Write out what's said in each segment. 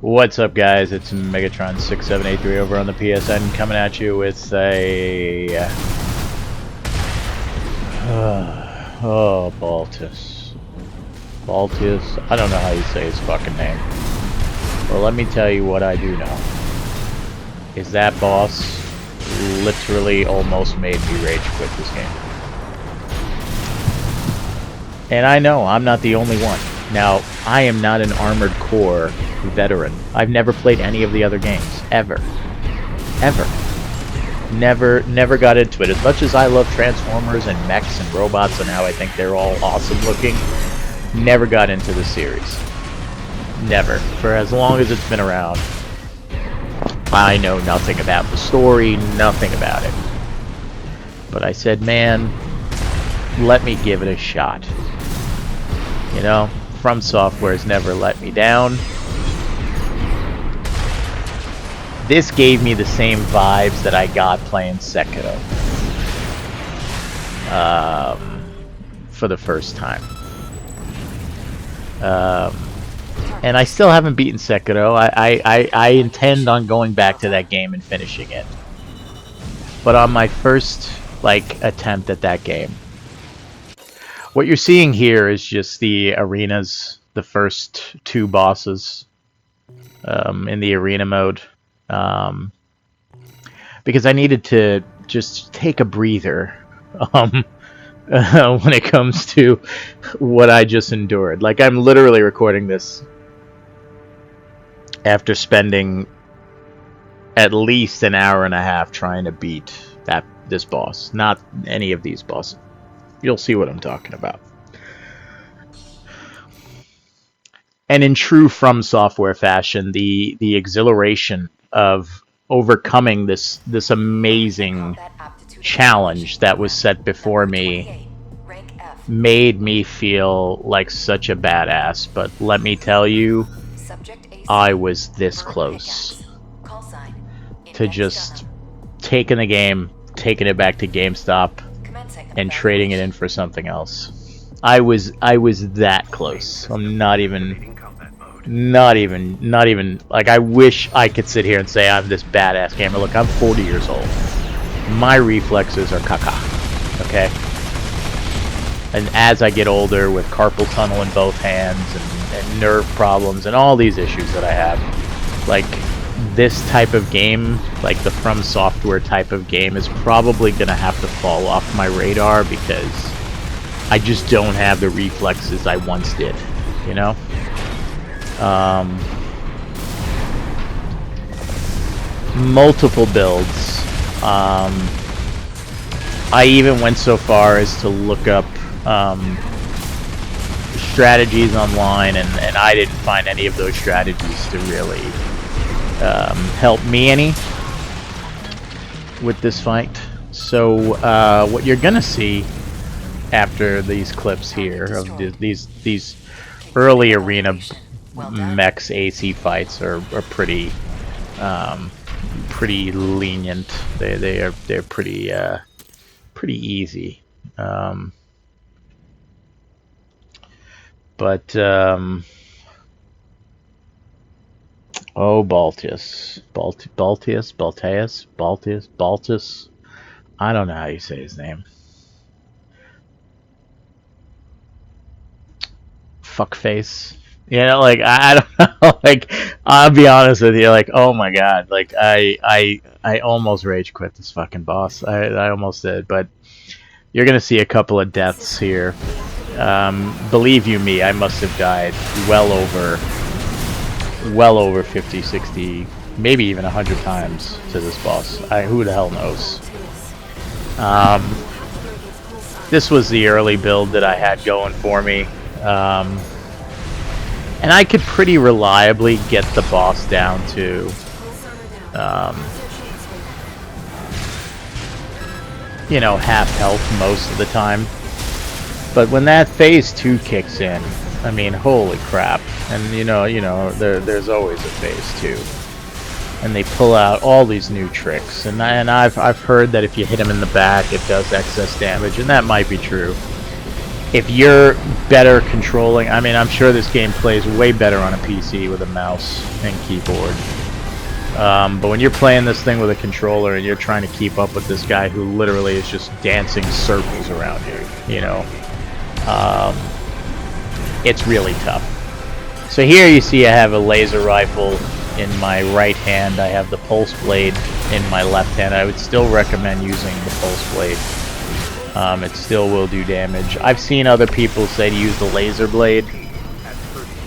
What's up, guys? It's Megatron6783 over on the PSN, coming at you with a oh, Balteus. I don't know how you say his fucking name. Well, let me tell you what I do know. Is that boss literally almost made me rage quit this game. And I know I'm not the only one. Now, I am not an Armored Core veteran. I've never played any of the other games. Ever. Never got into it. As much as I love Transformers and mechs and robots and how I think they're all awesome looking, never got into the series. Never. For as long as it's been around, I know nothing about the story, nothing about it. But I said, man, let me give it a shot. You know, From Software's never let me down. This gave me the same vibes that I got playing Sekiro for the first time. And I still haven't beaten Sekiro. I intend on going back to that game and finishing it. But on my first attempt at that game, what you're seeing here is just the arenas, the first two bosses in the arena mode. Because I needed to just take a breather when it comes to what I just endured. Like, I'm literally recording this after spending at least an hour and a half trying to beat this boss. Not any of these bosses. You'll see what I'm talking about. And in true From Software fashion, the exhilaration of overcoming this amazing challenge that was set before me made me feel like such a badass. But let me tell you, I was this close to just taking the game, taking it back to GameStop, and trading it in for something else. I was that close. I'm not even like, I wish I could sit here and say I'm this badass gamer. Look, I'm 40 years old. My reflexes are caca, okay? And as I get older, with carpal tunnel in both hands and nerve problems and all these issues that I have, like, this type of game, like the From Software type of game, is probably gonna have to fall off my radar because I just don't have the reflexes I once did, you know? Multiple builds. I even went so far as to look up strategies online, and I didn't find any of those strategies to really help me any with this fight. So what you're gonna see after these clips here of these early arena mechs AC fights are pretty pretty lenient. They're pretty easy. Oh, Balteus. I don't know how you say his name. Fuckface. You know, like, I don't know. Like, I'll be honest with you. Like, oh my god. Like, I almost rage quit this fucking boss. I almost did. But you're gonna see a couple of deaths here. Believe you me, I must have died well over 50, 60, maybe even 100 times to this boss. Who the hell knows? This was the early build that I had going for me. And I could pretty reliably get the boss down to you know, half health most of the time. But when that phase 2 kicks in, I mean, holy crap. And you know, there's always a phase 2. And they pull out all these new tricks. And I've heard that if you hit him in the back, it does excess damage, and that might be true. if you're better controlling, I mean, I'm sure this game plays way better on a PC with a mouse and keyboard. But when you're playing this thing with a controller and you're trying to keep up with this guy who literally is just dancing circles around you, you know, it's really tough. So here you see I have a laser rifle in my right hand. I have the pulse blade in my left hand. I would still recommend using the pulse blade. It still will do damage. I've seen other people say to use the laser blade.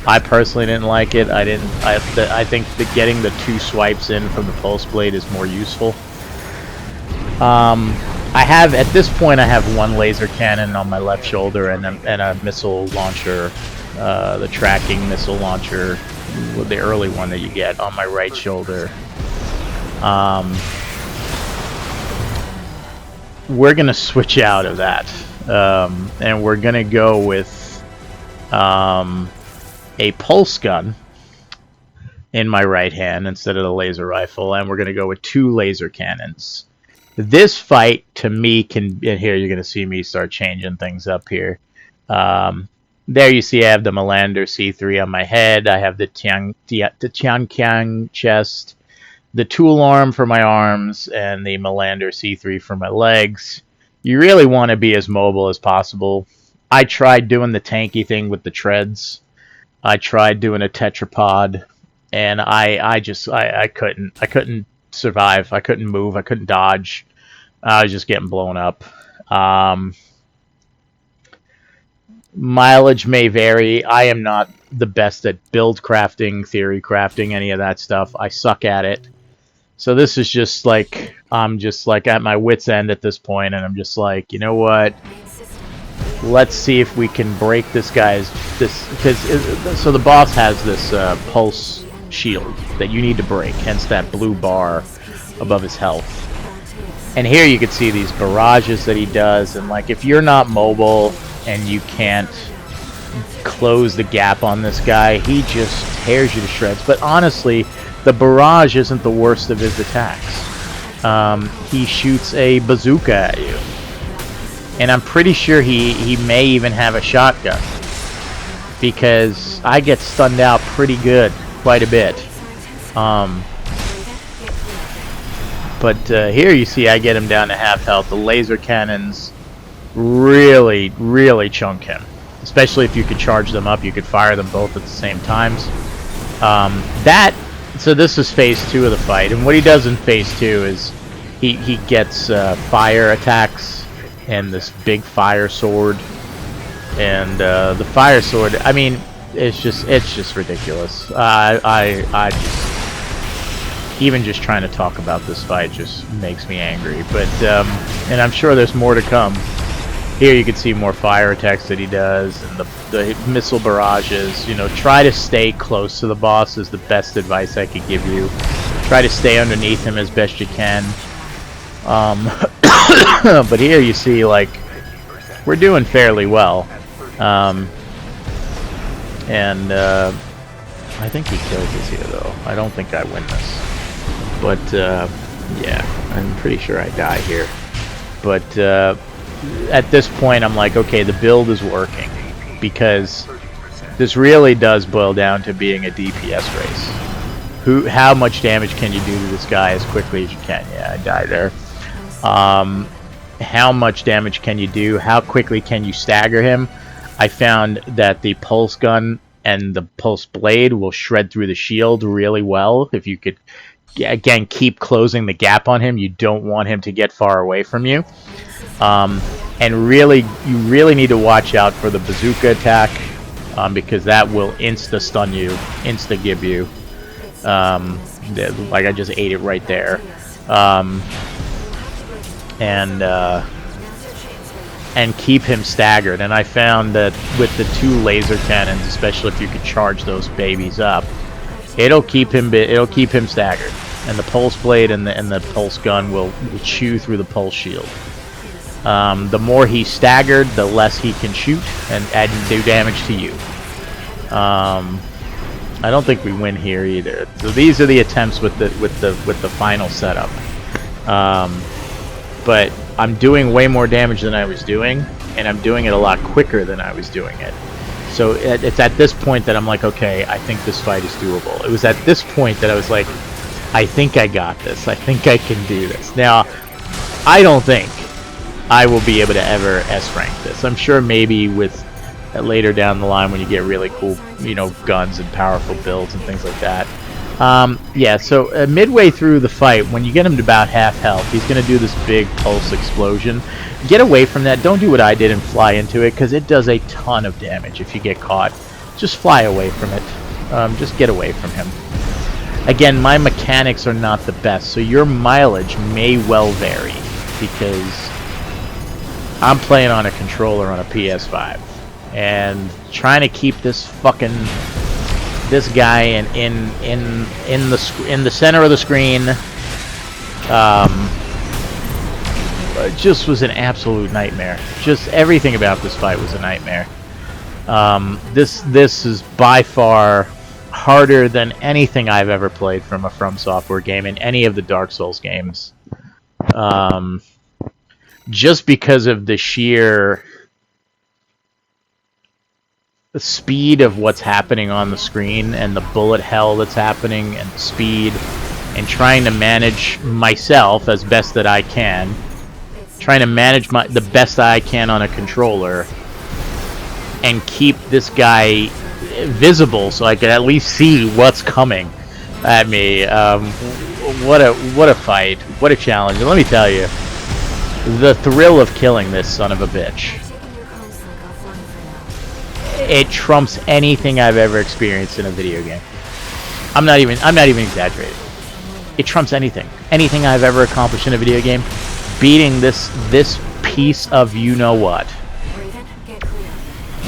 I personally didn't like it. I think that getting the 2 swipes in from the pulse blade is more useful. At this point I have 1 laser cannon on my left shoulder and a missile launcher, the tracking missile launcher, the early one that you get, on my right shoulder. We're gonna switch out of that, and we're gonna go with a pulse gun in my right hand instead of the laser rifle, and we're gonna go with 2 laser cannons. This fight, to me, and here you're gonna see me start changing things up here. There you see I have the Melander C3 on my head. I have the Tianqiang chest, the tool arm for my arms, and the Melander C3 for my legs. You really want to be as mobile as possible. I tried doing the tanky thing with the treads. I tried doing a tetrapod, and I couldn't survive. I couldn't move. I couldn't dodge. I was just getting blown up. Mileage may vary. I am not the best at build crafting, theory crafting, any of that stuff. I suck at it. So this is just like, I'm just like at my wit's end at this point, and I'm just like, you know what? Let's see if we can break this guy's, so the boss has this pulse shield that you need to break, hence that blue bar above his health. And here you can see these barrages that he does, and like if you're not mobile and you can't close the gap on this guy, he just tears you to shreds. But honestly, the barrage isn't the worst of his attacks. He shoots a bazooka at you, and I'm pretty sure he may even have a shotgun, because I get stunned out pretty good, quite a bit. But here you see I get him down to half health. The laser cannons really chunk him, especially if you could charge them up. You could fire them both at the same times. So this is phase 2 of the fight, and what he does in phase 2 is he gets fire attacks and this big fire sword, and the fire sword, I mean, it's just ridiculous. Even just trying to talk about this fight just makes me angry. But and I'm sure there's more to come. Here you can see more fire attacks that he does, and the missile barrages. You know, try to stay close to the boss is the best advice I could give you. Try to stay underneath him as best you can. But here you see, like, we're doing fairly well. I think he kills us here, though. I don't think I win this. But, yeah, I'm pretty sure I die here. But, at this point, I'm like, okay, the build is working, because this really does boil down to being a DPS race. How much damage can you do to this guy as quickly as you can? Yeah, I died there. How much damage can you do? How quickly can you stagger him? I found that the pulse gun and the pulse blade will shred through the shield really well. If you could, again, keep closing the gap on him, you don't want him to get far away from you. And really, you really need to watch out for the bazooka attack, because that will insta-stun you, insta-give you. Like I just ate it right there. And keep him staggered. And I found that with the 2 laser cannons, especially if you could charge those babies up, it'll keep him staggered. And the pulse blade and the pulse gun will chew through the pulse shield. The more he's staggered, the less he can shoot and do damage to you. I don't think we win here either. So these are the attempts with the final setup. But I'm doing way more damage than I was doing, and I'm doing it a lot quicker than I was doing it. So it's at this point that I'm like, okay, I think this fight is doable. It was at this point that I was like, I think I got this. I think I can do this. Now, I don't think I will be able to ever S-rank this. I'm sure maybe with later down the line when you get really cool, you know, guns and powerful builds and things like that. Yeah, so midway through the fight, when you get him to about half health, he's going to do this big pulse explosion. Get away from that. Don't do what I did and fly into it, because it does a ton of damage if you get caught. Just fly away from it. Just get away from him. Again, my mechanics are not the best, so your mileage may well vary, because I'm playing on a controller on a PS5, and trying to keep this guy in the center of the screen just was an absolute nightmare. Just everything about this fight was a nightmare. This is by far harder than anything I've ever played from a From Software game in any of the Dark Souls games. Just because of the sheer speed of what's happening on the screen and the bullet hell that's happening and the speed, and trying to manage myself as best that I can, trying to manage the best I can on a controller and keep this guy visible so I can at least see what's coming at me. What a fight, what a challenge. And let me tell you, the thrill of killing this son of a bitch, it trumps anything I've ever experienced in a video game. I'm not even exaggerating. It trumps anything I've ever accomplished in a video game. Beating this piece of you know what.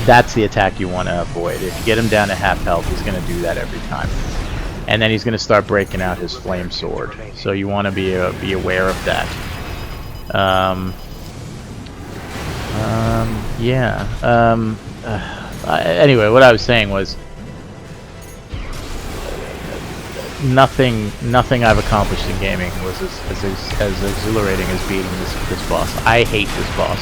That's the attack you want to avoid. If you get him down to half health, he's going to do that every time, and then he's going to start breaking out his flame sword. So you want to be aware of that. Anyway, what I was saying was nothing I've accomplished in gaming was as exhilarating as beating this boss. I hate this boss.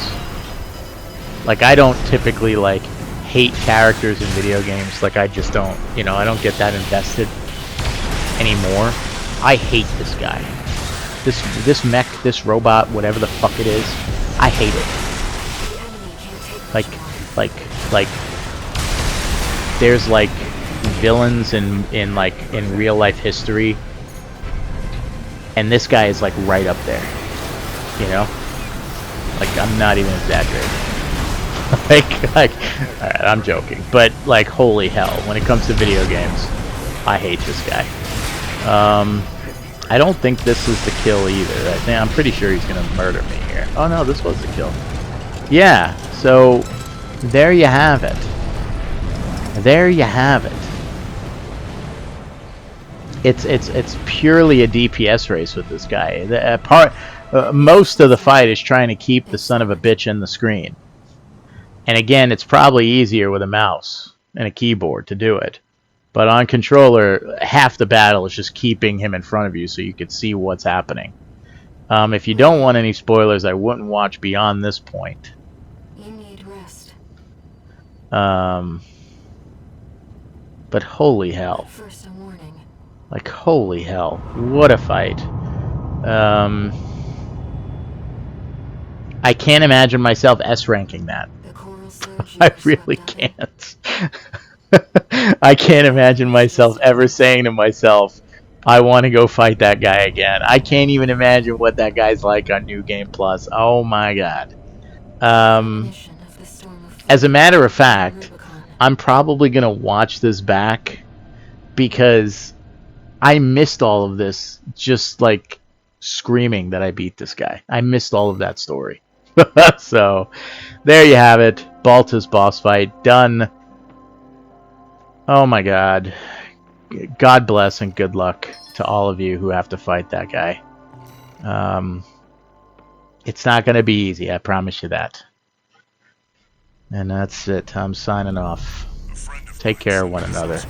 Like, I don't typically like hate characters in video games. Like, I just don't, you know, I don't get that invested anymore. I hate this guy. This mech, this robot, whatever the fuck it is, I hate it. Like there's like villains in real life history, and this guy is like right up there, you know? Like, I'm not even exaggerating. like alright, I'm joking, but like, holy hell, when it comes to video games, I hate this guy. I don't think this is the kill either. I'm pretty sure he's gonna murder me here. Oh no, this was the kill. Yeah, so there you have it. There you have it. It's purely a DPS race with this guy. Most of the fight is trying to keep the son of a bitch in the screen. And again, it's probably easier with a mouse and a keyboard to do it. But on controller, half the battle is just keeping him in front of you so you can see what's happening. If you don't want any spoilers, I wouldn't watch beyond this point. You need rest. But holy hell. First a warning. Like, holy hell. What a fight. I can't imagine myself S-ranking that. I really can't. I can't imagine myself ever saying to myself, I want to go fight that guy again. I can't even imagine what that guy's like on New Game Plus. Oh my god. As a matter of fact, I'm probably going to watch this back because I missed all of this just like screaming that I beat this guy. I missed all of that story. So, there you have it. Balteus boss fight. Done. Oh my god. God bless and good luck to all of you who have to fight that guy. It's not going to be easy, I promise you that. And that's it. I'm signing off. Take care of one another.